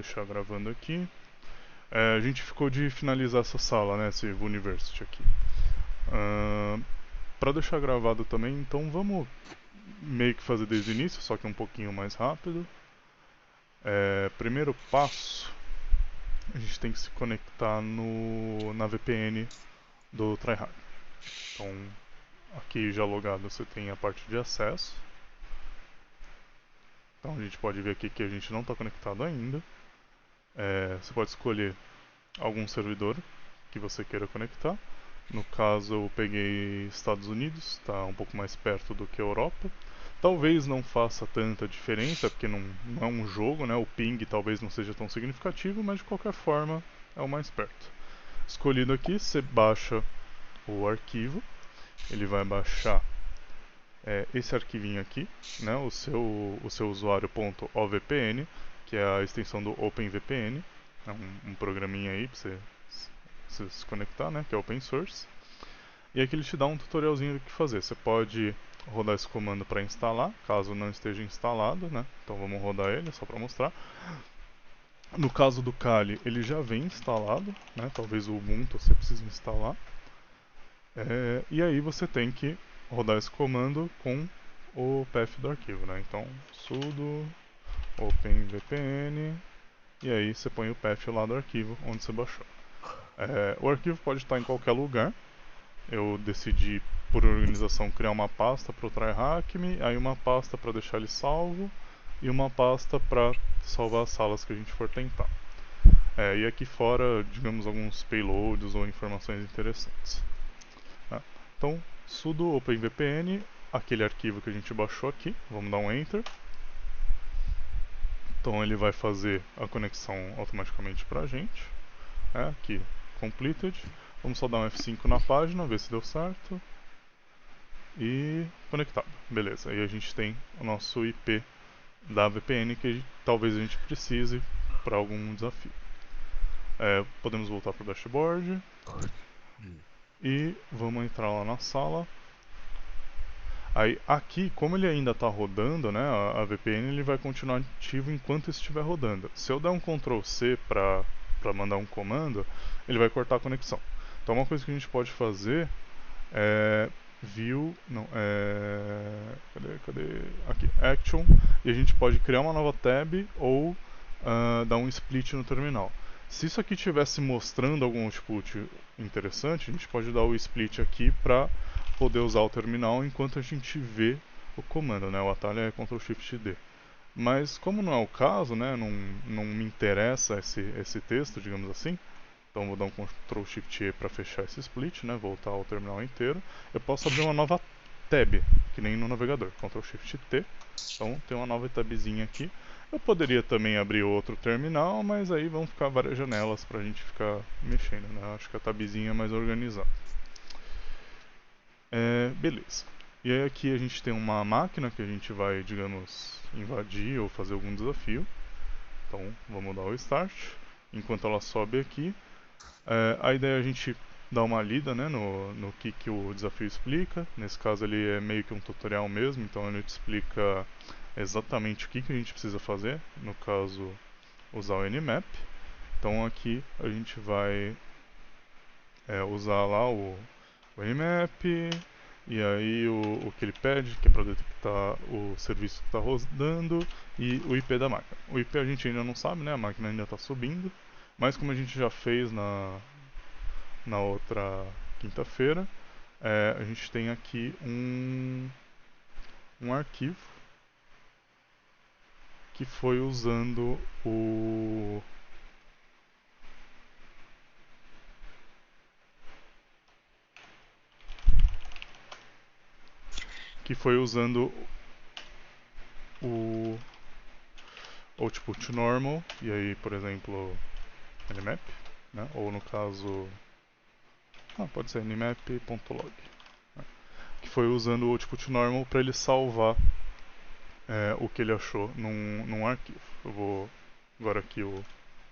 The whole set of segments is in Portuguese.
deixar gravando aqui. A gente ficou de finalizar essa sala, né, esse University aqui. Para deixar gravado também, então vamos meio que fazer desde o início, só que um pouquinho mais rápido. Primeiro passo, a gente tem que se conectar na VPN do tryhard. Então, aqui já logado você tem a parte de acesso. Então a gente pode ver aqui que a gente não está conectado ainda. Você pode escolher algum servidor que você queira conectar. No caso eu peguei Estados Unidos, está um pouco mais perto do que a Europa. Talvez não faça tanta diferença, porque não é um jogo, né? O ping talvez não seja tão significativo, mas de qualquer forma é o mais perto. Escolhido aqui, você baixa o arquivo. Ele vai baixar esse arquivinho aqui, né? o seu usuário.ovpn, que é a extensão do OpenVPN. É um programinha aí para você se conectar, né? Que é open source. E aqui ele te dá um tutorialzinho do que fazer. Você pode rodar esse comando para instalar, caso não esteja instalado, né? Então vamos rodar ele só para mostrar. No caso do Kali, ele já vem instalado, né? Talvez o Ubuntu você precise instalar. E aí você tem que rodar esse comando com o path do arquivo, né? Então sudo openvpn e aí você põe o path lá do arquivo onde você baixou. O arquivo pode estar em qualquer lugar. Eu decidi, por organização, criar uma pasta para o tryhackme, aí uma pasta para deixar ele salvo e uma pasta para salvar as salas que a gente for tentar. E aqui fora, digamos, alguns payloads ou informações interessantes. Então, sudo openvpn, aquele arquivo que a gente baixou aqui, vamos dar um enter. Então ele vai fazer a conexão automaticamente para a gente. Aqui, completed. Vamos só dar um F5 na página, ver se deu certo. E conectado, beleza. Aí a gente tem o nosso IP da VPN que talvez a gente precise para algum desafio. Podemos voltar para o dashboard. E vamos entrar lá na sala. Aí aqui, como ele ainda está rodando, né, a VPN ele vai continuar ativo enquanto estiver rodando. Se eu der um Ctrl C para mandar um comando, ele vai cortar a conexão. Então uma coisa que a gente pode fazer é view, não, cadê? Aqui, action, e a gente pode criar uma nova tab ou dar um split no terminal. Se isso aqui estivesse mostrando algum output interessante, a gente pode dar o split aqui para poder usar o terminal enquanto a gente vê o comando, né? O atalho é Ctrl Shift D. Mas como não é o caso, né? Não me interessa esse texto, digamos assim. Então vou dar um Ctrl Shift E para fechar esse split, né? Voltar ao terminal inteiro. Eu posso abrir uma nova tab, que nem no navegador. Ctrl Shift T. Então tem uma nova tabzinha aqui. Eu poderia também abrir outro terminal, mas aí vão ficar várias janelas para a gente ficar mexendo, né? Acho que a tabzinha é mais organizada. Beleza. E aí aqui a gente tem uma máquina que a gente vai, digamos, invadir ou fazer algum desafio. Então vamos dar o start. Enquanto ela sobe aqui, a ideia é a gente dar uma lida, né, no que o desafio explica. Nesse caso ele é meio que um tutorial mesmo, então ele te explica exatamente o que a gente precisa fazer. No caso, usar o Nmap. Então aqui a gente vai usar lá o Nmap, e aí o que ele pede, que é para detectar o serviço que está rodando, e o IP da máquina. O IP a gente ainda não sabe, né? A máquina ainda está subindo, mas como a gente já fez na outra quinta-feira, a gente tem aqui um arquivo que foi usando o o output normal, e aí, por exemplo, nmap, né? Ou no caso, pode ser nmap.log, né? Que foi usando o output normal para ele salvar o que ele achou num arquivo. Eu vou, agora aqui o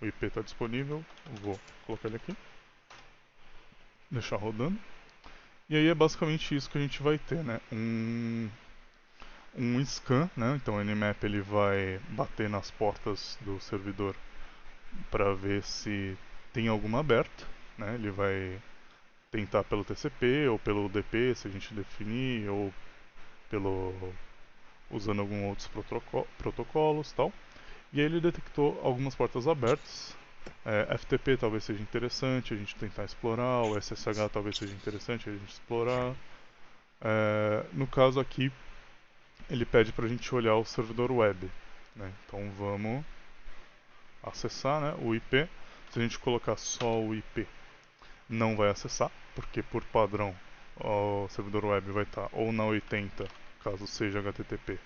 IP está disponível, eu vou colocar ele aqui, deixar rodando. E aí é basicamente isso que a gente vai ter, né? Um scan, né? Então o Nmap ele vai bater nas portas do servidor para ver se tem alguma aberta, né? Ele vai tentar pelo TCP ou pelo UDP, se a gente definir, ou pelo usando alguns outros protocolos, tal. E aí ele detectou algumas portas abertas. FTP talvez seja interessante a gente tentar explorar, o SSH talvez seja interessante a gente explorar. No caso aqui, ele pede para a gente olhar o servidor web, né? Então vamos acessar, né, o IP. Se a gente colocar só o IP, não vai acessar, porque por padrão o servidor web vai estar ou na 80, caso seja HTTP,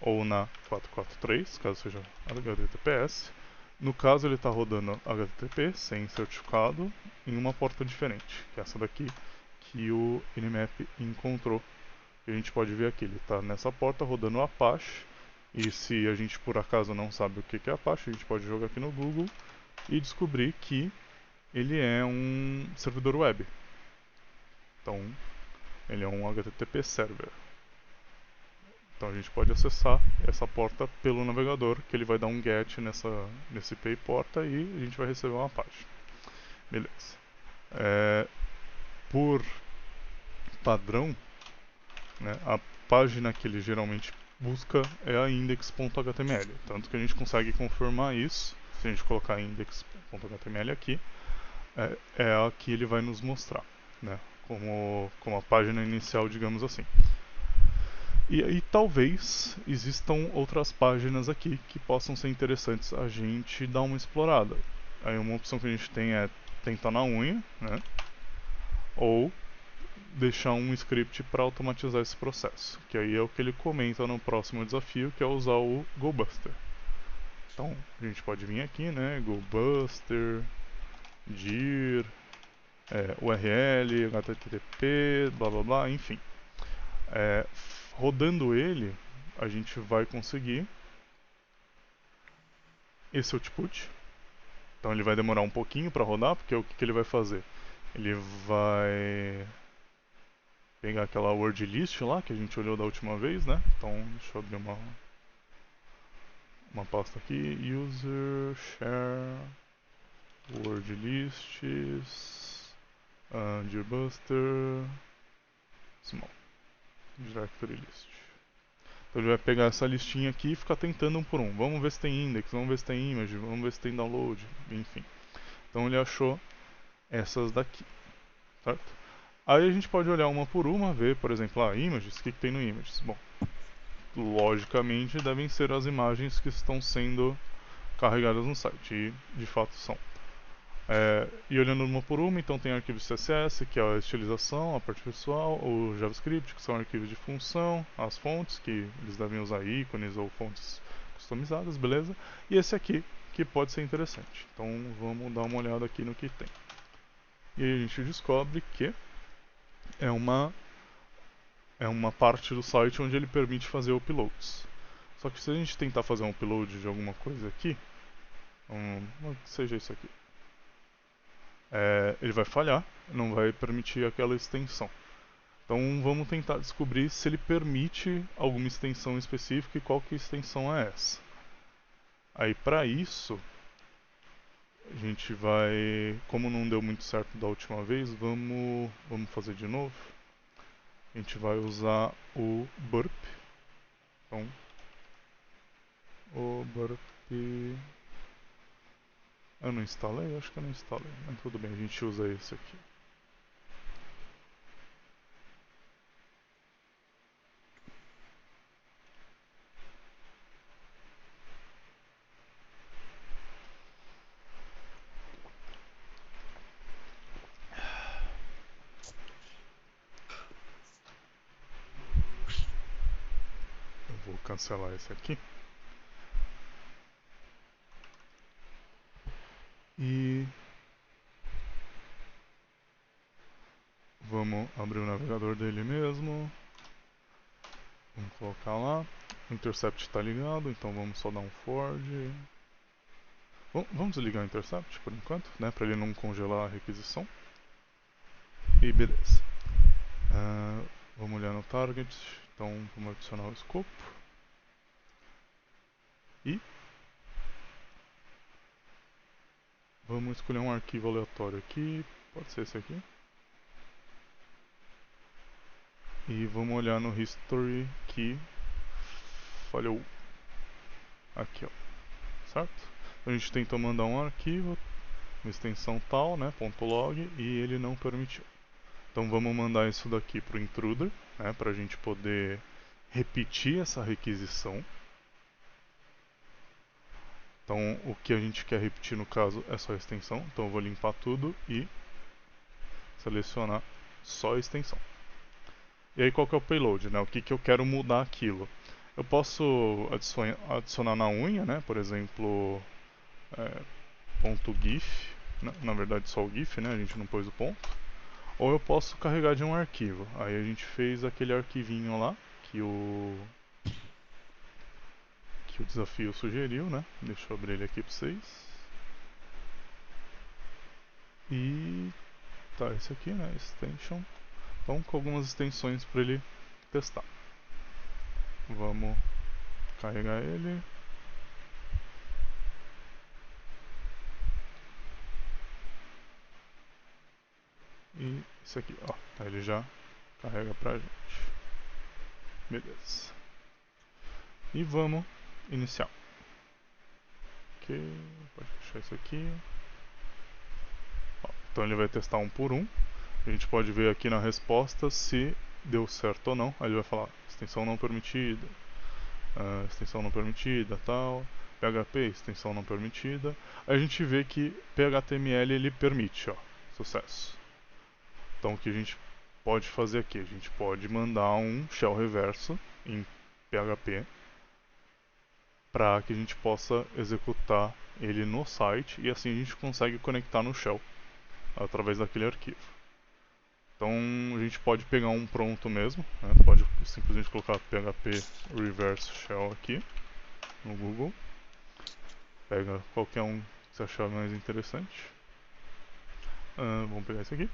ou na 443, caso seja HTTPS. No caso, ele está rodando HTTP sem certificado em uma porta diferente, que é essa daqui que o Nmap encontrou. E a gente pode ver aqui, ele está nessa porta rodando o Apache. E se a gente por acaso não sabe o que é Apache, a gente pode jogar aqui no Google e descobrir que ele é um servidor web. Então, ele é um HTTP server. Então a gente pode acessar essa porta pelo navegador, que ele vai dar um GET nesse IP porta e a gente vai receber uma página. Beleza. Por padrão, né, a página que ele geralmente busca é a index.html. Tanto que a gente consegue confirmar isso, se a gente colocar index.html aqui, é a que ele vai nos mostrar, né, como a página inicial, digamos assim. E aí talvez existam outras páginas aqui que possam ser interessantes a gente dar uma explorada. Aí uma opção que a gente tem é tentar na unha, né? Ou deixar um script para automatizar esse processo, que aí é o que ele comenta no próximo desafio, que é usar o GoBuster. Então a gente pode vir aqui, né? GoBuster, dir, URL, HTTP, blá blá blá, enfim. Rodando ele, a gente vai conseguir esse output. Então ele vai demorar um pouquinho para rodar, porque o que ele vai fazer? Ele vai pegar aquela word list lá que a gente olhou da última vez, né? Então deixa eu abrir uma pasta aqui, user share word lists, dirbuster small directory list. Então ele vai pegar essa listinha aqui e ficar tentando um por um. Vamos ver se tem index, vamos ver se tem image, vamos ver se tem download, enfim. Então ele achou essas daqui, certo? Aí a gente pode olhar uma por uma, ver, por exemplo, images, o que tem no images? Bom, logicamente devem ser as imagens que estão sendo carregadas no site, e de fato são. E olhando uma por uma, então tem arquivos CSS, que é a estilização, a parte visual, o JavaScript, que são arquivos de função, as fontes, que eles devem usar ícones ou fontes customizadas, beleza? E esse aqui, que pode ser interessante. Então vamos dar uma olhada aqui no que tem. E aí a gente descobre que é uma parte do site onde ele permite fazer uploads. Só que se a gente tentar fazer um upload de alguma coisa aqui, seja isso aqui, ele vai falhar, não vai permitir aquela extensão. Então vamos tentar descobrir se ele permite alguma extensão específica e qual que extensão é essa. Aí para isso, a gente vai, como não deu muito certo da última vez, vamos fazer de novo. A gente vai usar o burp. Então, o burp. Eu não instalei? Acho que eu não instalei. Mas tudo bem, a gente usa esse aqui. Eu vou cancelar esse aqui. E vamos abrir o navegador dele mesmo. Vamos colocar lá. O intercept está ligado, então vamos só dar um forward. Vamos desligar o intercept por enquanto, né, para ele não congelar a requisição. E beleza. Vamos olhar no target, então vamos adicionar o escopo. E Vamos escolher um arquivo aleatório aqui, pode ser esse aqui. E vamos olhar no history que falhou. Aqui, ó. Certo? A gente tentou mandar um arquivo, uma extensão tal, né, .log, e ele não permitiu. Então vamos mandar isso daqui para o intruder, né, para a gente poder repetir essa requisição. Então o que a gente quer repetir no caso é só a extensão. Então eu vou limpar tudo e selecionar só a extensão. E aí qual que é o payload, né? O que eu quero mudar aquilo? Eu posso adicionar na unha, né? Por exemplo, .gif, na verdade só o GIF, né? A gente não pôs o ponto. Ou eu posso carregar de um arquivo. Aí a gente fez aquele arquivinho lá que o desafio sugeriu, né? Deixa eu abrir ele aqui para vocês. E tá esse aqui, né? Extension. Então com algumas extensões para ele testar. Vamos carregar ele. E esse aqui, ó, ele já carrega pra gente. Beleza. E vamos iniciar. Ok, pode fechar isso aqui. Ó, então ele vai testar um por um. A gente pode ver aqui na resposta se deu certo ou não. Aí ele vai falar extensão não permitida, extensão não permitida, tal. PHP, extensão não permitida. Aí a gente vê que PHTML ele permite, ó, sucesso. Então o que a gente pode fazer aqui? A gente pode mandar um shell reverso em PHP para que a gente possa executar ele no site e assim a gente consegue conectar no shell através daquele arquivo. Então a gente pode pegar um pronto mesmo, né? Pode simplesmente colocar PHP reverse shell aqui no Google. Pega qualquer um que você achar mais interessante. Vamos pegar esse aqui.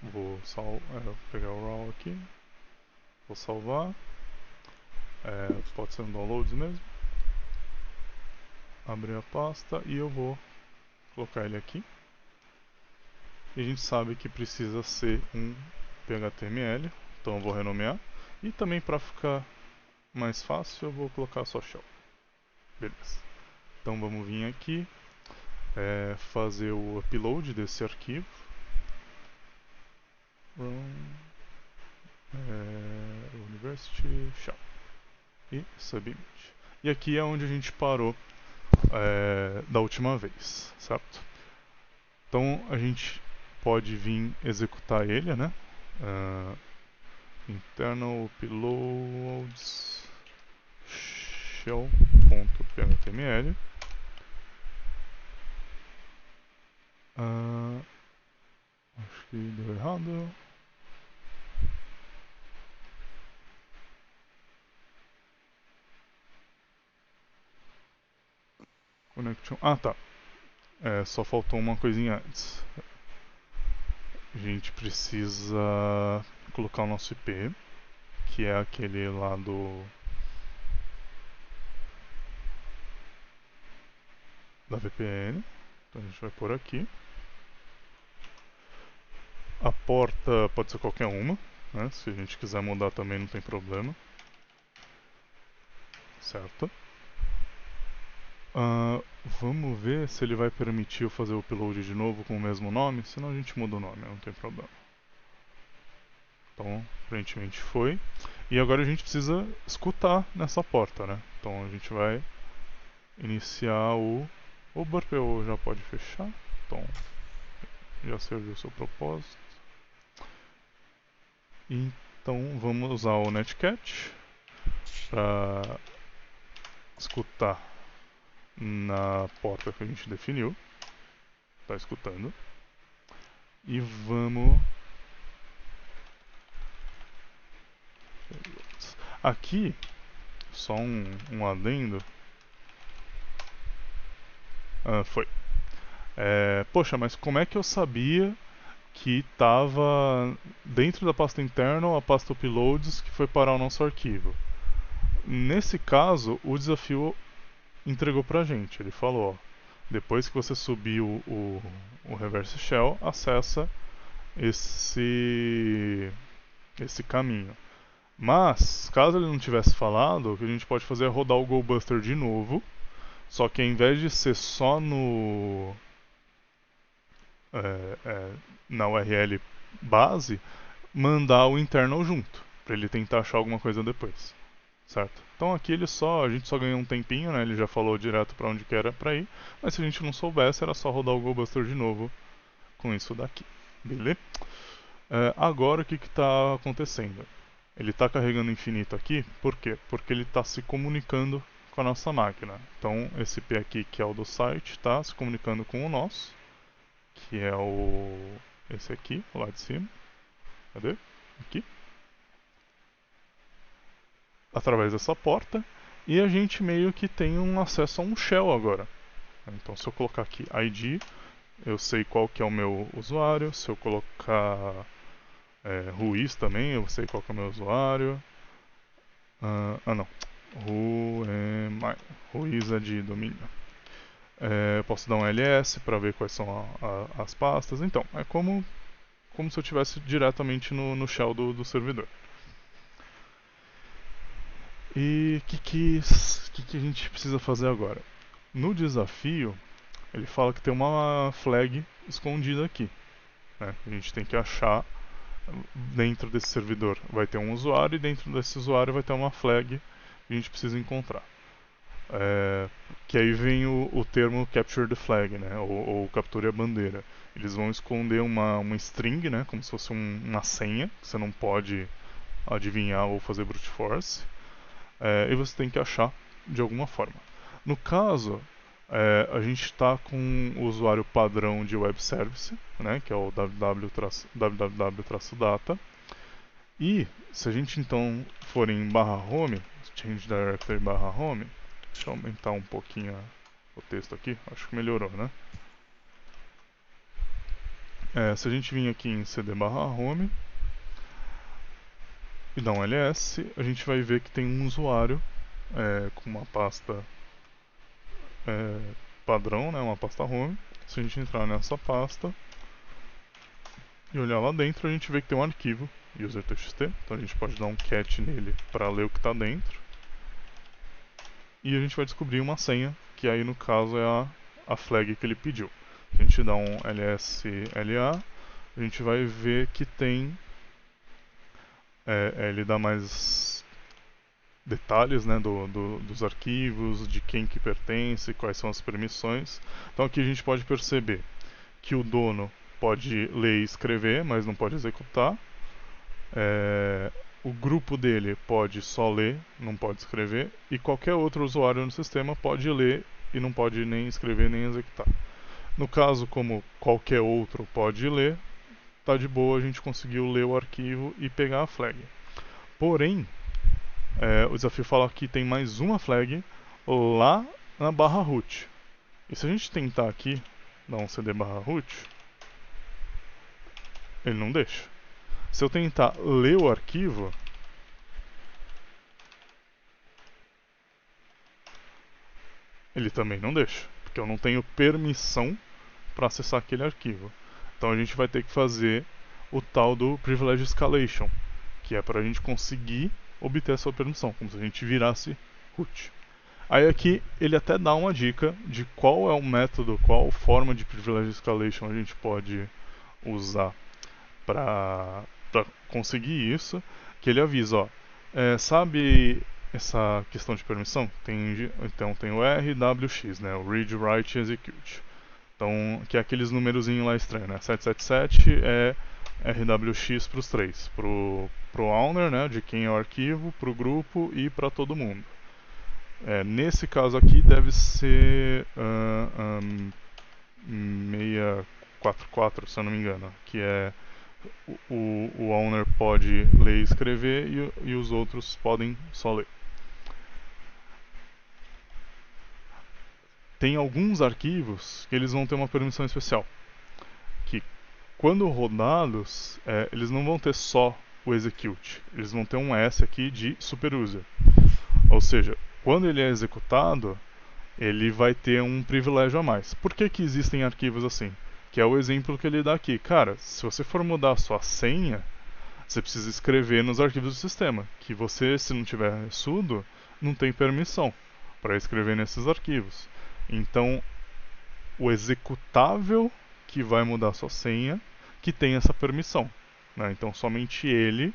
Vou pegar o raw aqui. Vou salvar. Pode ser um downloads mesmo. Abrir a pasta e eu vou colocar ele aqui. E a gente sabe que precisa ser um PHTML, então eu vou renomear. E também para ficar mais fácil eu vou colocar só shell. Beleza. Então vamos vir aqui, fazer o upload desse arquivo. University shell. E submit. E aqui é onde a gente parou da última vez, certo? Então a gente pode vir executar ele, né? Internal uploads shell.html. Acho que deu errado. Connection. Ah, tá. Só faltou uma coisinha antes. A gente precisa colocar o nosso IP, que é aquele lá da VPN. Então a gente vai por aqui. A porta pode ser qualquer uma, né? Se a gente quiser mudar também não tem problema. Certo? Vamos ver se ele vai permitir eu fazer o upload de novo com o mesmo nome, senão a gente muda o nome, não tem problema. Então, aparentemente foi. E agora a gente precisa escutar nessa porta, né? Então a gente vai iniciar o burp já pode fechar. Então, já serviu o seu propósito. Então vamos usar o netcat para escutar na porta que a gente definiu. Está escutando. E vamos... Aqui, só um adendo. Foi. Poxa, mas como é que eu sabia que estava dentro da pasta internal a pasta uploads que foi parar o nosso arquivo? Nesse caso, o desafio entregou pra gente. Ele falou, ó, Depois que você subir o reverse shell, acessa esse caminho. Mas, caso ele não tivesse falado, o que a gente pode fazer é rodar o GoBuster de novo, só que ao invés de ser só é, é, na URL base, mandar o internal junto, para ele tentar achar alguma coisa depois, certo? Então aqui a gente só ganhou um tempinho, né? Ele já falou direto para onde que era para ir, mas se a gente não soubesse, era só rodar o GoBuster de novo com isso daqui, beleza? Agora o que está acontecendo? Ele está carregando infinito aqui, por quê? Porque ele está se comunicando com a nossa máquina. Então esse P aqui, que é o do site, está se comunicando com o nosso, que é esse aqui, lá de cima. Cadê? Aqui. Através dessa porta. E a gente meio que tem um acesso a um shell agora. Então se eu colocar aqui ID, eu sei qual que é o meu usuário. Se eu colocar Ruiz também, eu sei qual que é o meu usuário. Não. Ruiz é de domínio. Eu posso dar um ls para ver quais são as pastas. Então, é como se eu estivesse diretamente no shell do servidor. E o que a gente precisa fazer agora? No desafio, ele fala que tem uma flag escondida aqui. Né? A gente tem que achar dentro desse servidor. Vai ter um usuário e dentro desse usuário vai ter uma flag que a gente precisa encontrar. Que aí vem o termo capture the flag, né? ou capture a bandeira. Eles vão esconder uma string, né? Como se fosse uma senha, que você não pode adivinhar ou fazer brute force. E você tem que achar de alguma forma. No caso, a gente está com o usuário padrão de web service, né, que é o www-data. E se a gente então for em /home, change directory /home, deixa eu aumentar um pouquinho o texto aqui, acho que melhorou, né? Se a gente vir aqui em cd/home e dar um ls, a gente vai ver que tem um usuário com uma pasta padrão, né, uma pasta home. Se a gente entrar nessa pasta e olhar lá dentro, a gente vê que tem um arquivo user.txt, então a gente pode dar um cat nele para ler o que está dentro. E a gente vai descobrir uma senha, que aí no caso é a flag que ele pediu. Se a gente dá um lsla, a gente vai ver que tem ele dá mais detalhes, né, dos arquivos, de quem que pertence, quais são as permissões. Então aqui a gente pode perceber que o dono pode ler e escrever, mas não pode executar. O grupo dele pode só ler, não pode escrever, e qualquer outro usuário no sistema pode ler e não pode nem escrever nem executar. No caso, como qualquer outro pode ler, tá de boa, a gente conseguiu ler o arquivo e pegar a flag. Porém, o desafio fala que tem mais uma flag lá na /root. E se a gente tentar aqui, dar um cd/root, ele não deixa. Se eu tentar ler o arquivo, ele também não deixa, porque eu não tenho permissão para acessar aquele arquivo. Então a gente vai ter que fazer o tal do privilege escalation, que é para a gente conseguir obter essa permissão, como se a gente virasse root. Aí aqui ele até dá uma dica de qual é o método, qual forma de privilege escalation a gente pode usar para conseguir isso, que ele avisa, ó, sabe essa questão de permissão? Então tem o RWX, né, o Read, Write e Execute. Então, que é aqueles numerozinhos lá estranhos, né? 777 é RWX para os três, pro owner, né, de quem é o arquivo, pro grupo e para todo mundo. Nesse caso aqui deve ser 644, se eu não me engano, que é o owner pode ler e escrever e os outros podem só ler. Tem alguns arquivos que eles vão ter uma permissão especial, que quando rodados, eles não vão ter só o execute, eles vão ter um S aqui de superuser. Ou seja, quando ele é executado, ele vai ter um privilégio a mais. Por que que existem arquivos assim? Que é o exemplo que ele dá aqui. Cara, se você for mudar a sua senha, você precisa escrever nos arquivos do sistema, que você, se não tiver sudo, não tem permissão para escrever nesses arquivos. Então, o executável que vai mudar a sua senha, que tem essa permissão, né? Então, somente ele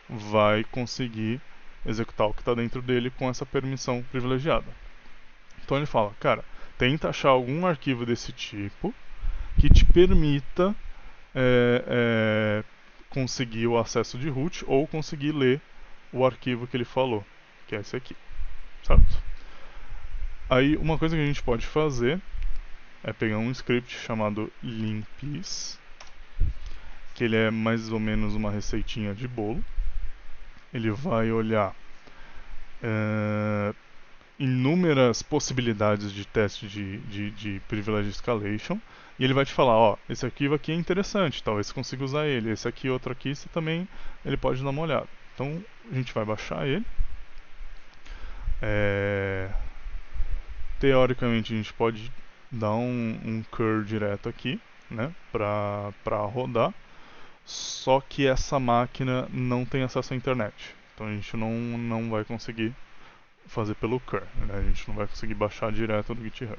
vai conseguir executar o que está dentro dele com essa permissão privilegiada. Então ele fala, cara, tenta achar algum arquivo desse tipo que te permita conseguir o acesso de root ou conseguir ler o arquivo que ele falou, que é esse aqui, certo? Aí uma coisa que a gente pode fazer é pegar um script chamado limpis, que ele é mais ou menos uma receitinha de bolo. Ele vai olhar inúmeras possibilidades de teste de privilege escalation e ele vai te falar, ó, esse arquivo aqui é interessante, talvez você consiga usar ele, esse aqui, outro aqui, você também ele pode dar uma olhada. Então a gente vai baixar ele. Teoricamente a gente pode dar um cur direto aqui, né, para rodar, só que essa máquina não tem acesso à internet, então a gente não vai conseguir fazer pelo cur, né? A gente não vai conseguir baixar direto do GitHub.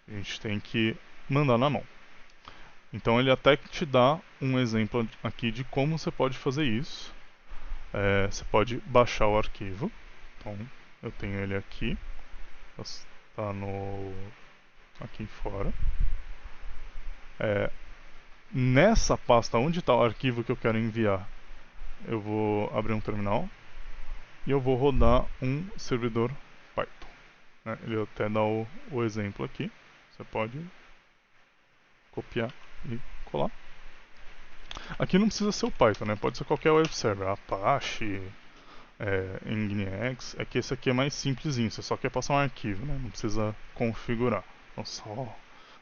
A gente tem que mandar na mão. Então ele até te dá um exemplo aqui de como você pode fazer isso. Você pode baixar o arquivo. Então eu tenho ele aqui. Está aqui fora. Nessa pasta onde está o arquivo que eu quero enviar, eu vou abrir um terminal e eu vou rodar um servidor Python. Né? Ele até dá o exemplo aqui. Você pode copiar e colar. Aqui não precisa ser o Python, né? Pode ser qualquer web server, Apache, Nginx. É que esse aqui é mais simplesinho, você só quer passar um arquivo, né? Não precisa configurar. Então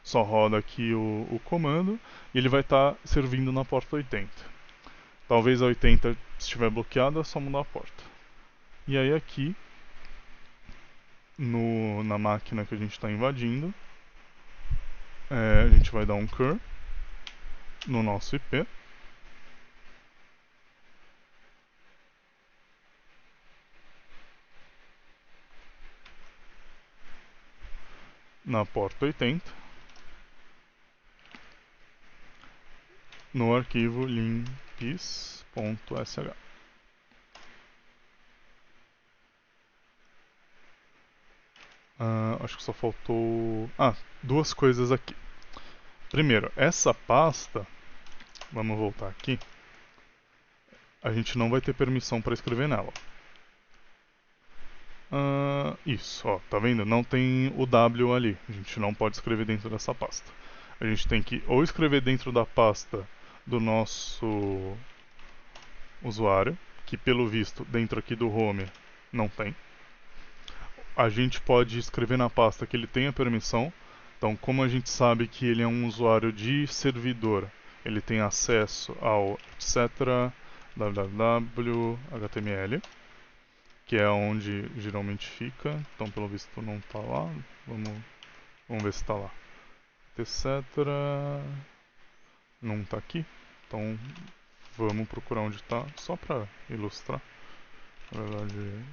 só roda aqui o comando e ele vai estar servindo na porta 80. Talvez a 80 estiver bloqueada, é só mudar a porta. E aí aqui, na máquina que a gente está invadindo, a gente vai dar um cur no nosso IP. Na porta 80, no arquivo limpis.sh. Acho que só faltou... duas coisas aqui. Primeiro, essa pasta, vamos voltar aqui, a gente não vai ter permissão para escrever nela. Isso, ó, tá vendo? Não tem o W ali, a gente não pode escrever dentro dessa pasta. A gente tem que ou escrever dentro da pasta do nosso usuário, que pelo visto dentro aqui do home não tem. A gente pode escrever na pasta que ele tem a permissão. Então, como a gente sabe que ele é um usuário de servidor, ele tem acesso ao etc www html, que é onde geralmente fica. Então, pelo visto não está lá. Vamos ver se está lá. Etc. Não está aqui. Então, vamos procurar onde está, só para ilustrar. Na verdade,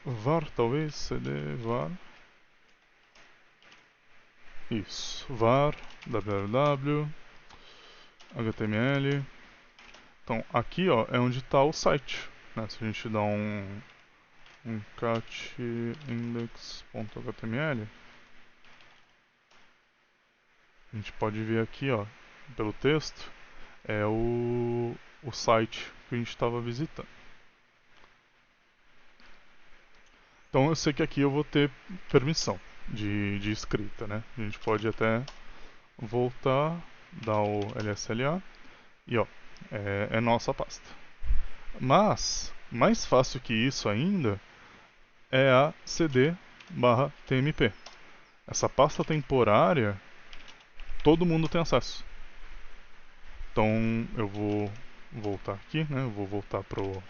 var talvez, cd var. Isso, var www html. Então aqui ó, é onde está o site, né? Se a gente dá um cat index.html, a gente pode ver aqui ó, pelo texto, é o site que a gente estava visitando. Então eu sei que aqui eu vou ter permissão de escrita, né? A gente pode até voltar, dar o lsla e ó, é nossa pasta. Mas, mais fácil que isso ainda, é a cd/tmp. Essa pasta temporária, todo mundo tem acesso. Então eu vou voltar aqui, né? Eu vou voltar pro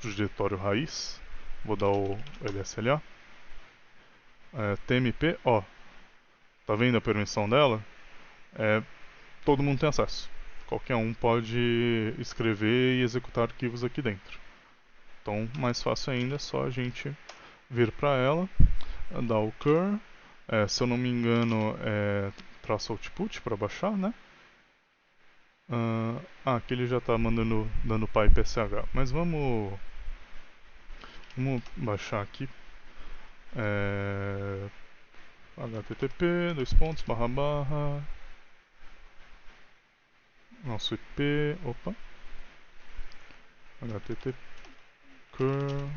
pro diretório raiz, vou dar o lsla, tmp, ó, tá vendo a permissão dela? Todo mundo tem acesso. Qualquer um pode escrever e executar arquivos aqui dentro. Então, mais fácil ainda é só a gente vir para ela, dar o cur, se eu não me engano traço output para baixar, né? Aqui ele já está dando PyPSH, mas vamos baixar aqui http nosso IP, http cur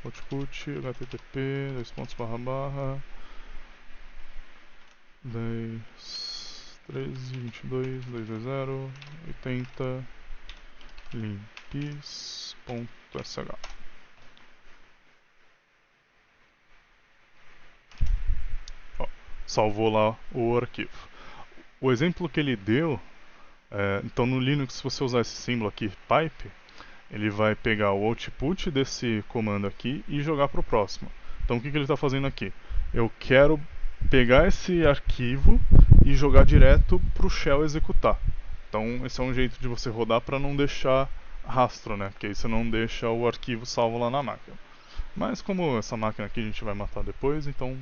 output http 10.13.22.220.80 limpis.sh. Salvou lá o arquivo. O exemplo que ele deu, então no Linux, se você usar esse símbolo aqui, pipe, ele vai pegar o output desse comando aqui e jogar para o próximo. Então o que ele está fazendo aqui? Eu quero pegar esse arquivo e jogar direto para o shell executar. Então esse é um jeito de você rodar para não deixar rastro, né? Porque aí você não deixa o arquivo salvo lá na máquina. Mas como essa máquina aqui a gente vai matar depois, então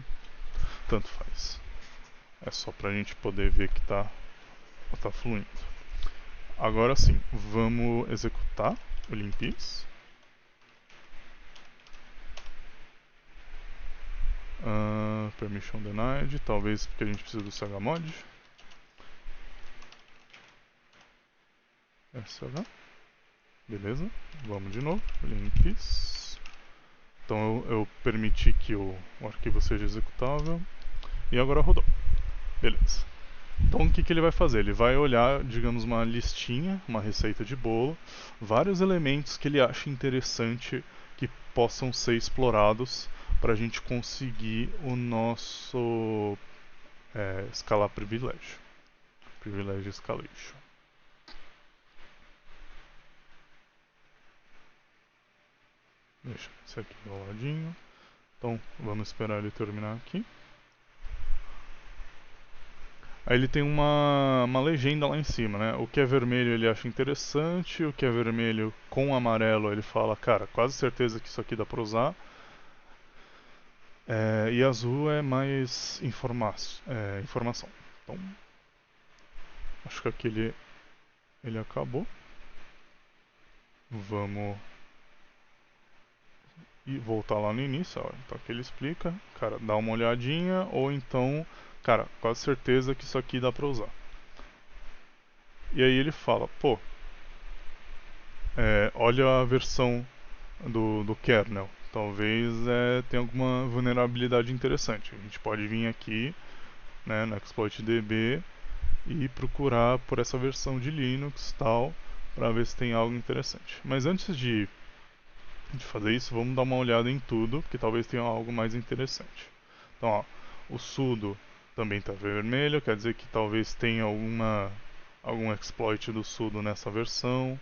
tanto faz. É só para a gente poder ver que tá fluindo. Agora sim, vamos executar o limpis. Permission denied, talvez porque a gente precisa do chmod. SH. Beleza, vamos de novo, limpis. Então eu permiti que o arquivo seja executável. E agora rodou. Beleza. Então o que ele vai fazer? Ele vai olhar, digamos, uma listinha, uma receita de bolo, vários elementos que ele acha interessante que possam ser explorados para a gente conseguir o nosso escalar privilégio. Privilege escalation. Deixa isso aqui do ladinho. Então vamos esperar ele terminar aqui. Aí ele tem uma legenda lá em cima, né? O que é vermelho ele acha interessante, o que é vermelho com amarelo ele fala, cara, quase certeza que isso aqui dá pra usar. E azul é mais informação. Então, acho que aqui ele acabou. Vamos voltar lá no início, ó. Então aqui ele explica, cara, dá uma olhadinha, ou então, cara, quase certeza que isso aqui dá pra usar. E aí ele fala, pô, olha a versão do kernel. Talvez tenha alguma vulnerabilidade interessante. A gente pode vir aqui, né, no exploitdb e procurar por essa versão de Linux tal, para ver se tem algo interessante. Mas antes de fazer isso, vamos dar uma olhada em tudo, porque talvez tenha algo mais interessante. Então, ó, o sudo também está vermelho, quer dizer que talvez tenha algum exploit do sudo nessa versão.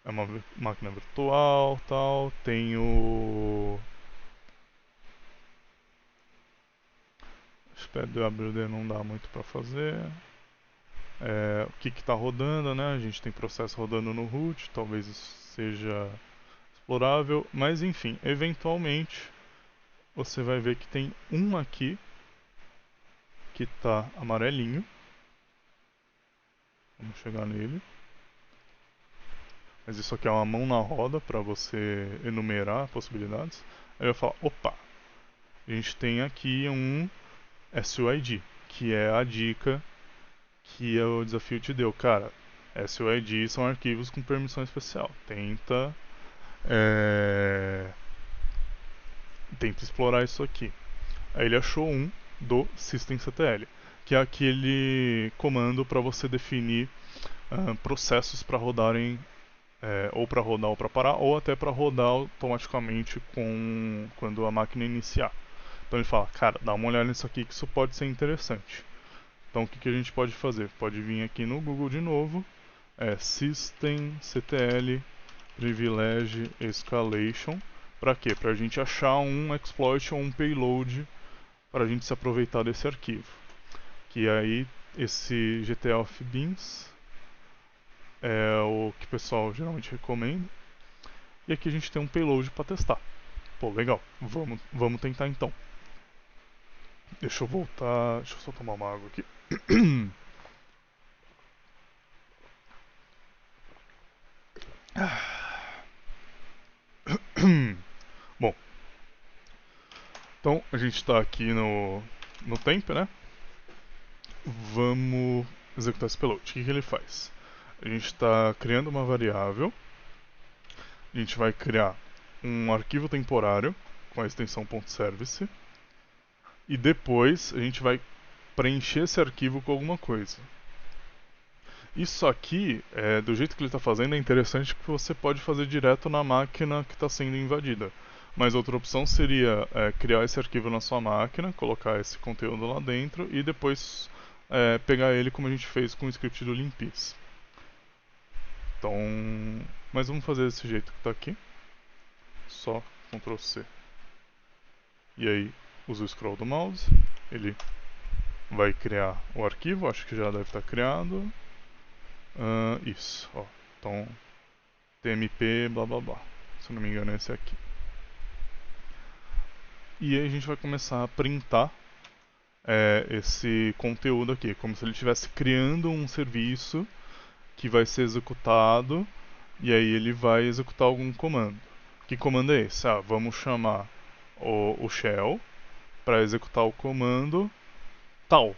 É uma máquina virtual, tal. Tem o SPWD não dá muito para fazer. O que está rodando, né? A gente tem processo rodando no root, talvez isso seja explorável, mas enfim, eventualmente você vai ver que tem um aqui que está amarelinho. Vamos chegar nele. Mas isso aqui é uma mão na roda para você enumerar possibilidades. Aí eu falo, opa, a gente tem aqui um SUID, que é a dica que o desafio te deu. Cara, SUID são arquivos com permissão especial. Tenta explorar isso aqui. Aí ele achou um do systemctl, que é aquele comando para você definir processos para rodarem ou para rodar ou para parar, ou até para rodar automaticamente quando a máquina iniciar. Então ele fala, cara, dá uma olhada nisso aqui que isso pode ser interessante. Então o que a gente pode fazer? Pode vir aqui no Google de novo, é systemctl privilege escalation. Para quê? Para a gente achar um exploit ou um payload para a gente se aproveitar desse arquivo. Que aí esse GTA of Beans é o que o pessoal geralmente recomenda. E aqui a gente tem um payload para testar. Pô, legal. Vamos tentar então. Deixa eu voltar. Deixa eu só tomar uma água aqui. Bom, então a gente está aqui no temp, né? Vamos executar esse payload. O que ele faz? A gente está criando uma variável. A gente vai criar um arquivo temporário com a extensão .service. E depois a gente vai preencher esse arquivo com alguma coisa. Isso aqui, do jeito que ele está fazendo, é interessante porque você pode fazer direto na máquina que está sendo invadida. Mas outra opção seria criar esse arquivo na sua máquina, colocar esse conteúdo lá dentro e depois pegar ele como a gente fez com o script do limpis. Então, mas vamos fazer desse jeito que está aqui. Só Ctrl C. E aí, usa o scroll do mouse. Ele vai criar o arquivo, acho que já deve estar criado. Isso, ó. Então, tmp blá blá blá. Se não me engano é esse aqui. E aí a gente vai começar a printar esse conteúdo aqui, como se ele estivesse criando um serviço que vai ser executado e aí ele vai executar algum comando. Que comando é esse? Vamos chamar o shell para executar o comando tal.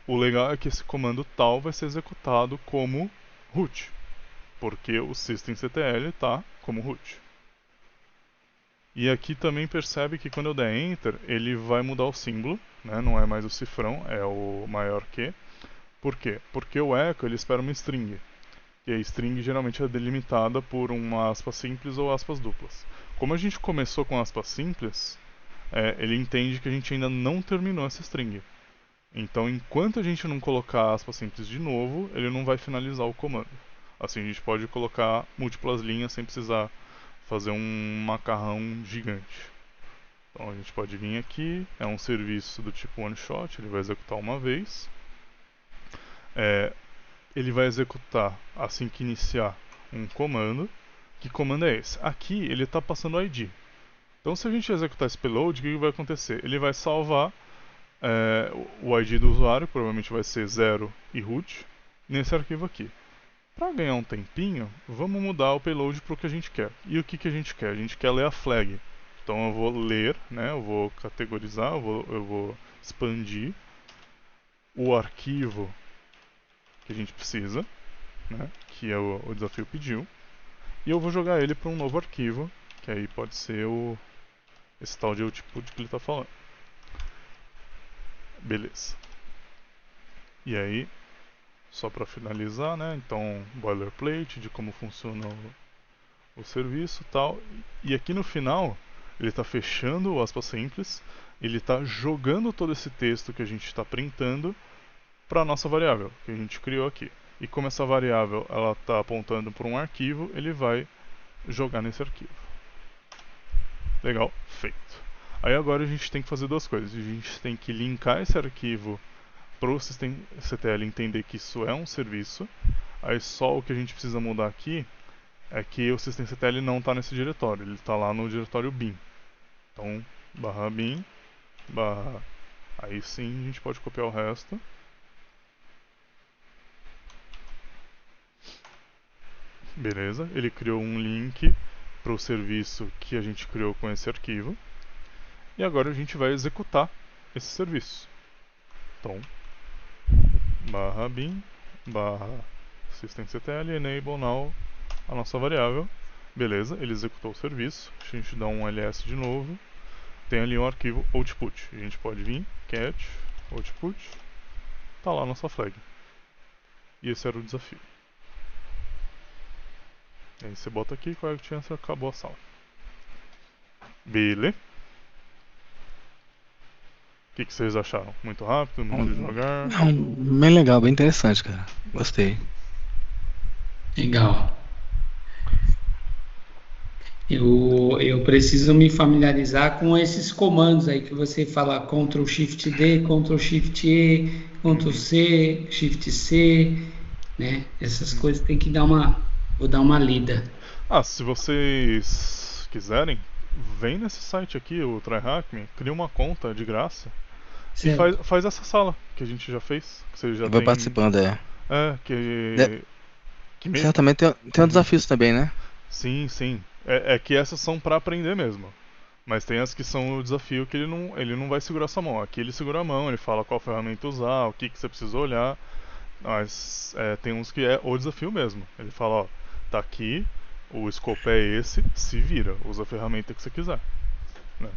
O legal é que esse comando tal vai ser executado como root, porque o systemctl está como root. E aqui também percebe que quando eu der Enter, ele vai mudar o símbolo, né? Não é mais o cifrão, é o maior que. Por quê? Porque o echo ele espera uma string. E a string geralmente é delimitada por uma aspa simples ou aspas duplas. Como a gente começou com aspas simples, ele entende que a gente ainda não terminou essa string. Então, enquanto a gente não colocar aspas simples de novo, ele não vai finalizar o comando. Assim, a gente pode colocar múltiplas linhas sem precisar fazer um macarrão gigante. Então, a gente pode vir aqui, é um serviço do tipo one shot, ele vai executar uma vez. Ele vai executar assim que iniciar um comando. Que comando é esse? Aqui ele está passando o ID. Então, se a gente executar esse payload, o que vai acontecer? Ele vai salvar o ID do usuário, provavelmente vai ser 0 e root, nesse arquivo aqui. Para ganhar um tempinho, vamos mudar o payload para o que a gente quer. E o que a gente quer? A gente quer ler a flag. Então eu vou ler, né, eu vou categorizar, eu vou expandir o arquivo que a gente precisa, né, que é o desafio pediu, e eu vou jogar ele para um novo arquivo, que aí pode ser esse tal de output que ele está falando. Beleza. E aí, só para finalizar, né? Então, boilerplate de como funciona o serviço e tal. E aqui no final, ele está fechando o aspas simples, ele está jogando todo esse texto que a gente está printando para a nossa variável que a gente criou aqui. E como essa variável ela está apontando para um arquivo, ele vai jogar nesse arquivo. Legal, feito. Aí agora a gente tem que fazer duas coisas. A gente tem que linkar esse arquivo para o systemctl entender que isso é um serviço. Aí só o que a gente precisa mudar aqui é que o systemctl não está nesse diretório, ele está lá no diretório bin. Então, /bin, aí sim a gente pode copiar o resto. Beleza, ele criou um link para o serviço que a gente criou com esse arquivo. E agora a gente vai executar esse serviço. Então, /bin, /systemctl, enable now a nossa variável. Beleza, ele executou o serviço. A gente dá um ls de novo. Tem ali um arquivo output. A gente pode vir, cat, output. Tá lá a nossa flag. E esse era o desafio. Aí você bota aqui, correct answer, acabou a sala. Beleza? O que vocês acharam? Muito rápido, muito devagar? Não, bem legal, bem interessante, cara. Gostei. Legal. Eu preciso me familiarizar com esses comandos aí que você fala Ctrl Shift D, Ctrl Shift E, Ctrl Uhum, C, Shift C, né? Essas uhum. coisas tem que dar vou dar uma lida. Ah, se vocês quiserem, vem nesse site aqui, o TryHackMe, cria uma conta de graça e Certo. faz essa sala que a gente já fez, que você já E vai tem. participando, é. É, De- que me... Certamente tem um Uhum. desafios também, né? Sim, sim. É que essas são pra aprender mesmo. Mas tem as que são o desafio que ele não vai segurar sua mão. Aqui ele segura a mão, ele fala qual ferramenta usar, o que, que você precisa olhar. Mas tem uns que é o desafio mesmo. Ele fala, ó, tá aqui, o escopo é esse, se vira, usa a ferramenta que você quiser. Né?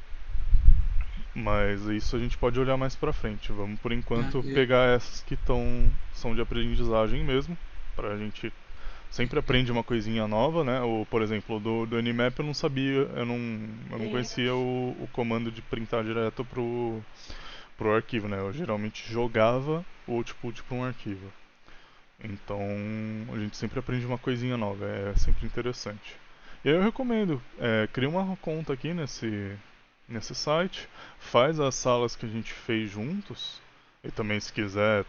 Mas isso a gente pode olhar mais pra frente. Vamos por Ah, enquanto é. pegar essas que são de aprendizagem mesmo, pra gente sempre aprende uma coisinha nova, né? Ou, por exemplo, do Nmap eu não sabia, eu não conhecia o comando de printar direto pro arquivo, né? Eu geralmente jogava o output para um arquivo. Então a gente sempre aprende uma coisinha nova, é sempre interessante. E aí eu recomendo, cria uma conta aqui nesse site, faz as salas que a gente fez juntos, e também se quiser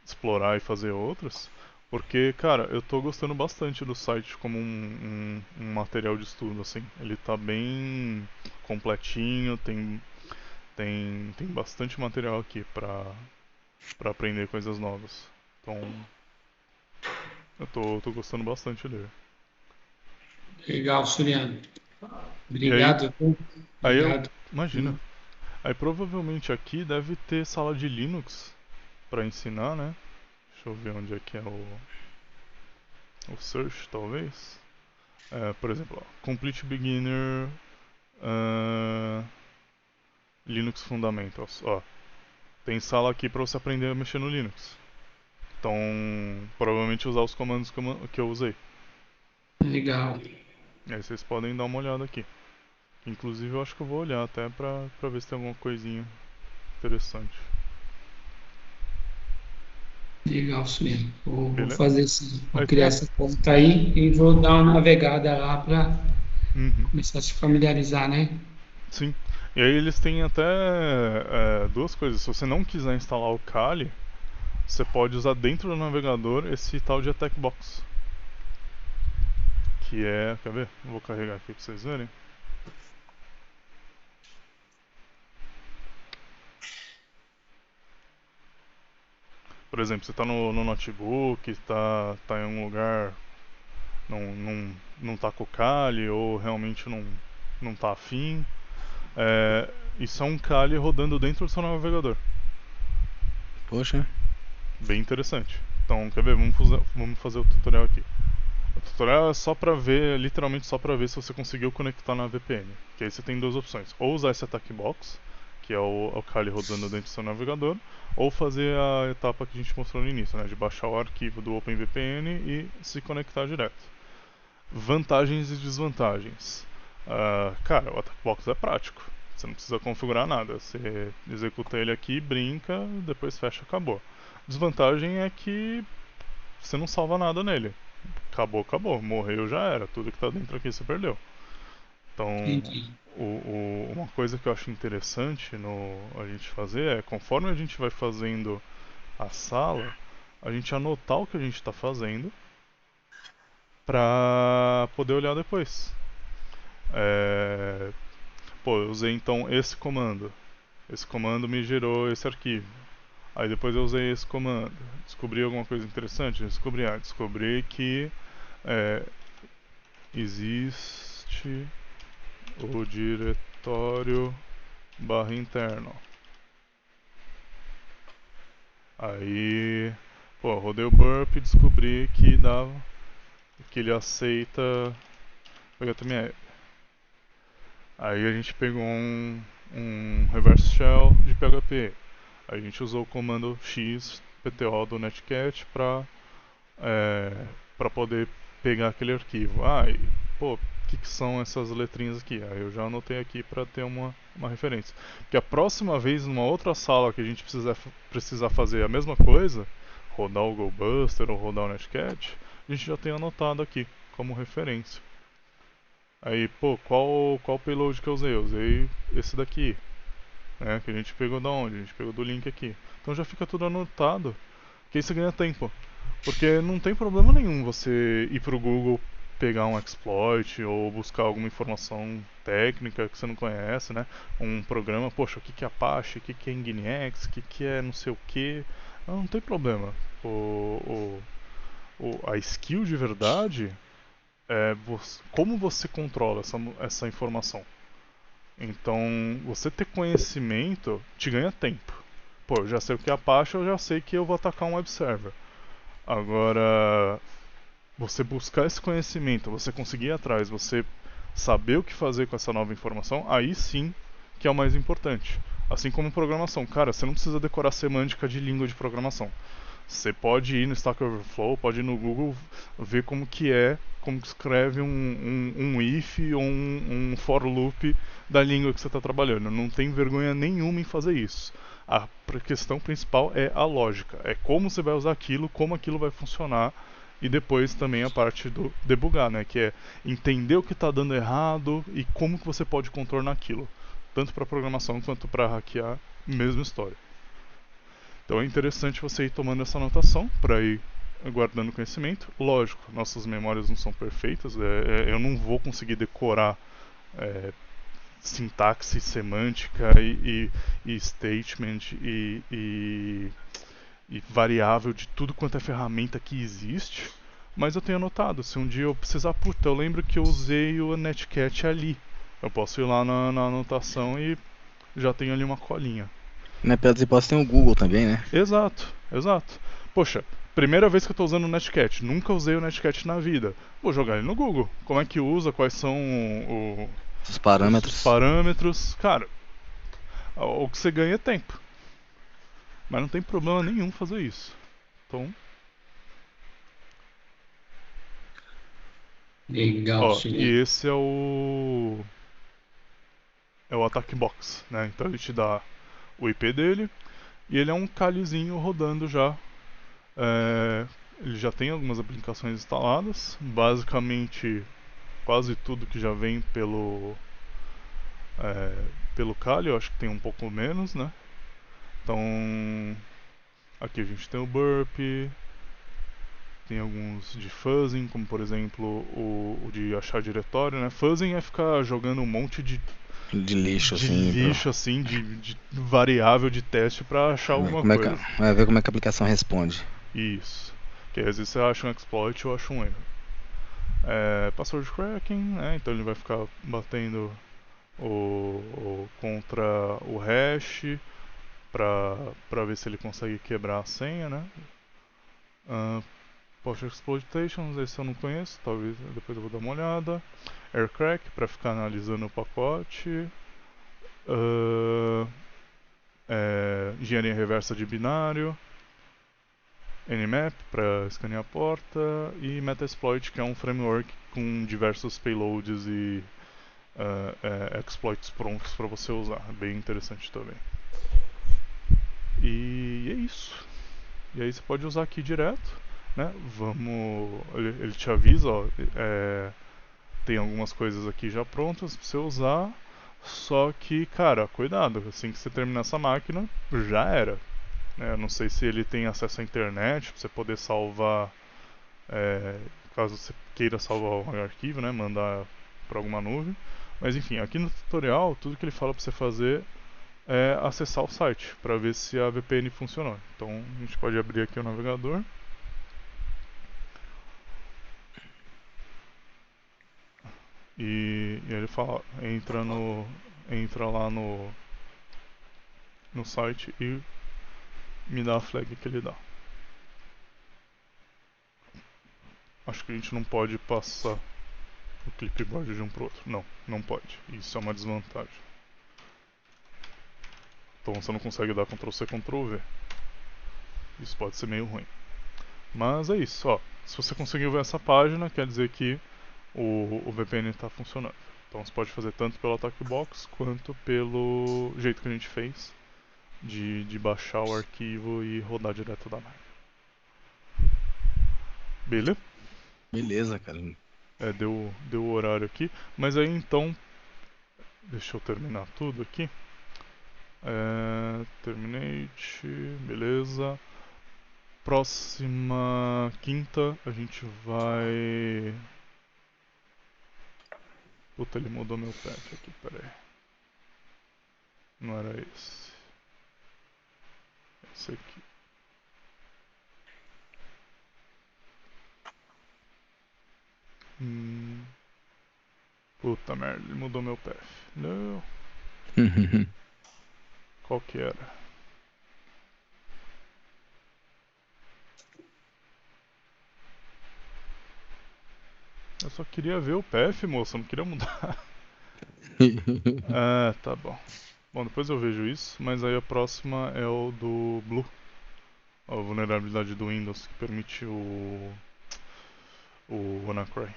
explorar e fazer outras, porque, cara, eu tô gostando bastante do site como um material de estudo, assim. Ele tá bem completinho, tem bastante material aqui pra aprender coisas novas. Então, tô gostando bastante dele. Legal, Suriano. E aí, Obrigado, viu? aí eu, Obrigado. imagina, Hum. aí provavelmente aqui deve ter sala de Linux pra ensinar, né? Deixa eu ver onde é que é o search, talvez. Por exemplo, ó, Complete Beginner Linux Fundamentals. Ó, tem sala aqui para você aprender a mexer no Linux. Então, provavelmente usar os comandos que eu usei. Legal. E aí vocês podem dar uma olhada aqui. Inclusive, eu acho que eu vou olhar até pra ver se tem alguma coisinha interessante. Legal, Suriano. Vou Beleza? fazer sim. Vou Aí criar tem. essa conta aí e vou dar uma navegada lá para Uhum, começar a se familiarizar, né? sim. E aí eles têm até duas coisas. Se você não quiser instalar o Kali, você pode usar dentro do navegador esse tal de Attack Box. Que é. Quer ver? Vou carregar aqui pra vocês verem. Por exemplo, você está no notebook, tá em um lugar, não tá com o Kali ou realmente não tá afim. É, isso é um Kali rodando dentro do seu navegador. Poxa, Bem interessante. Então, quer ver? Vamos fazer o tutorial aqui. O tutorial é só pra ver, literalmente só pra ver se você conseguiu conectar na VPN. Que aí você tem duas opções. Ou usar esse attack box, que é o Kali rodando dentro do seu navegador, ou fazer a etapa que a gente mostrou no início, né, de baixar o arquivo do OpenVPN e se conectar direto. Vantagens e desvantagens. Cara, o attack box é prático. Você não precisa configurar nada. Você executa ele aqui, brinca, depois fecha, acabou. Desvantagem é que você não salva nada nele. Acabou, acabou. Morreu, já era. Tudo que tá dentro aqui você perdeu. Então, Entendi. uma coisa que eu acho interessante a gente fazer é, conforme a gente vai fazendo a sala, a gente anotar o que a gente está fazendo pra poder olhar depois. É, pô, eu usei então esse comando. Esse comando me gerou esse arquivo. Aí depois eu usei esse comando. Descobri alguma coisa interessante? Descobri que é, existe o diretório barra interno. Aí, pô, rodei o burp e descobri que ele aceita HTML. Aí a gente pegou um reverse shell de PHP. A gente usou o comando x pto do netcat para poder pegar aquele arquivo. E, pô, o que são essas letrinhas aqui? Aí eu já anotei aqui para ter uma referência. Porque a próxima vez, numa outra sala que a gente precisar fazer a mesma coisa, rodar o GoBuster ou rodar o Netcat, a a gente já tem anotado aqui como referência. Aí, pô, qual payload que eu usei? Eu usei esse daqui, né? Que a gente pegou da onde? A gente pegou do link aqui. Então já fica tudo anotado, que aí você ganha tempo. Porque não tem problema nenhum você ir pro Google pegar um exploit ou buscar alguma informação técnica que você não conhece, né? Um programa, poxa, o que que é Apache, o que que é Nginx, o que que é não sei o que. Não tem problema. A skill de verdade é como você controla essa informação. Então, você ter conhecimento te ganha tempo. Pô, eu já sei o que é Apache, eu já sei que eu vou atacar um web server. Agora, você buscar esse conhecimento, você conseguir ir atrás, você saber o que fazer com essa nova informação, aí sim que é o mais importante. Assim como programação. Cara, você não precisa decorar semântica de língua de programação. Você pode ir no Stack Overflow, pode ir no Google, ver como que escreve um if ou um for loop da língua que você está trabalhando. Não tem vergonha nenhuma em fazer isso. A questão principal é a lógica, é como você vai usar aquilo, como aquilo vai funcionar, e depois também a parte do debugar, né, que é entender o que está dando errado e como que você pode contornar aquilo, tanto para programação quanto para hackear, mesma história. Então é interessante você ir tomando essa anotação para ir guardando conhecimento. Lógico, nossas memórias não são perfeitas, eu não vou conseguir decorar sintaxe, semântica e statement e variável de tudo quanto é ferramenta que existe, mas eu tenho anotado. Se um dia eu precisar, puta, eu lembro que eu usei o Netcat ali. Eu posso ir lá na anotação e já tenho ali uma colinha. Na pior das hipóteses tem o Google também, né? Exato, exato. Poxa, primeira vez que eu estou usando o Netcat, nunca usei o Netcat na vida. Vou jogar ele no Google. Como é que usa, quais são Os parâmetros. os parâmetros. Cara, o que você ganha é tempo. Mas não tem problema nenhum fazer isso. Então, Legal, ó, e Chile. esse é o Attack Box, né? Então ele te dá o IP dele e ele é um calizinho rodando já. Ele já tem algumas aplicações instaladas, basicamente quase tudo que já vem pelo Kali, eu acho que tem um pouco menos, né? Então aqui a gente tem o Burp, tem alguns de fuzzing, como por exemplo o de achar diretório, né? Fuzzing é ficar jogando um monte de lixo, de assim. lixo assim, de variável de teste para achar alguma coisa. Vai ver como é que a aplicação responde. Isso. Que às vezes você acha um exploit ou acha um erro. Password cracking, né? Então ele vai ficar batendo contra o hash para ver se ele consegue quebrar a senha, né? Post Exploitations, esse eu não conheço, talvez depois eu vou dar uma olhada. Aircrack para ficar analisando o pacote. Engenharia reversa de binário. Nmap para escanear a porta. E Metasploit, que é um framework com diversos payloads e exploits prontos para você usar. Bem interessante também. E é isso. E aí você pode usar aqui direto, né? Ele te avisa, ó, tem algumas coisas aqui já prontas para você usar. Só que, cara, cuidado, assim que você terminar essa máquina, já era. Eu não sei se ele tem acesso à internet para você poder salvar, caso você queira salvar um arquivo, né? Mandar para alguma nuvem. Mas enfim, aqui no tutorial, tudo que ele fala para você fazer é acessar o site para ver se a VPN funcionou. Então a gente pode abrir aqui o navegador. E ele fala, entra lá no site e me dá a flag que ele dá. Acho que a gente não pode passar o clipboard de um pro outro. Não, não pode. Isso é uma desvantagem. Então você não consegue dar Ctrl C, Ctrl V. Isso pode ser meio ruim. Mas é isso, ó. Se você conseguiu ver essa página, quer dizer que o VPN está funcionando. Então você pode fazer tanto pelo Attack Box quanto pelo jeito que a gente fez de baixar o arquivo e rodar direto da máquina. Beleza? Beleza, cara. Deu o horário aqui. Mas aí então, deixa eu terminar tudo aqui. Terminate, beleza. Próxima quinta a gente vai. Puta, ele mudou meu path aqui, pera aí. Não era esse. Esse aqui. Puta merda, ele mudou meu path. Não. Qual que era? Eu só queria ver o path, moça, eu não queria mudar. Ah, tá bom. Bom, depois eu vejo isso, mas aí a próxima é o do Blue. A vulnerabilidade do Windows que permite o WannaCry.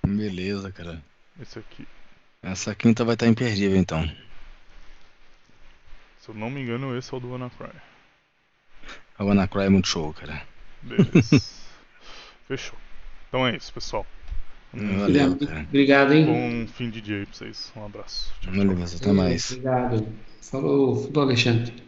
Beleza, cara. Esse aqui. Essa quinta vai estar imperdível, então. Se eu não me engano, esse é o do WannaCry. A WannaCry é muito show, cara. Beleza. Fechou. Então é isso, pessoal. Valeu, cara. Obrigado, hein? Bom fim de dia aí pra vocês. Um abraço. Tchau, tchau. Beleza, até mais. Obrigado. Falou, Alexandre.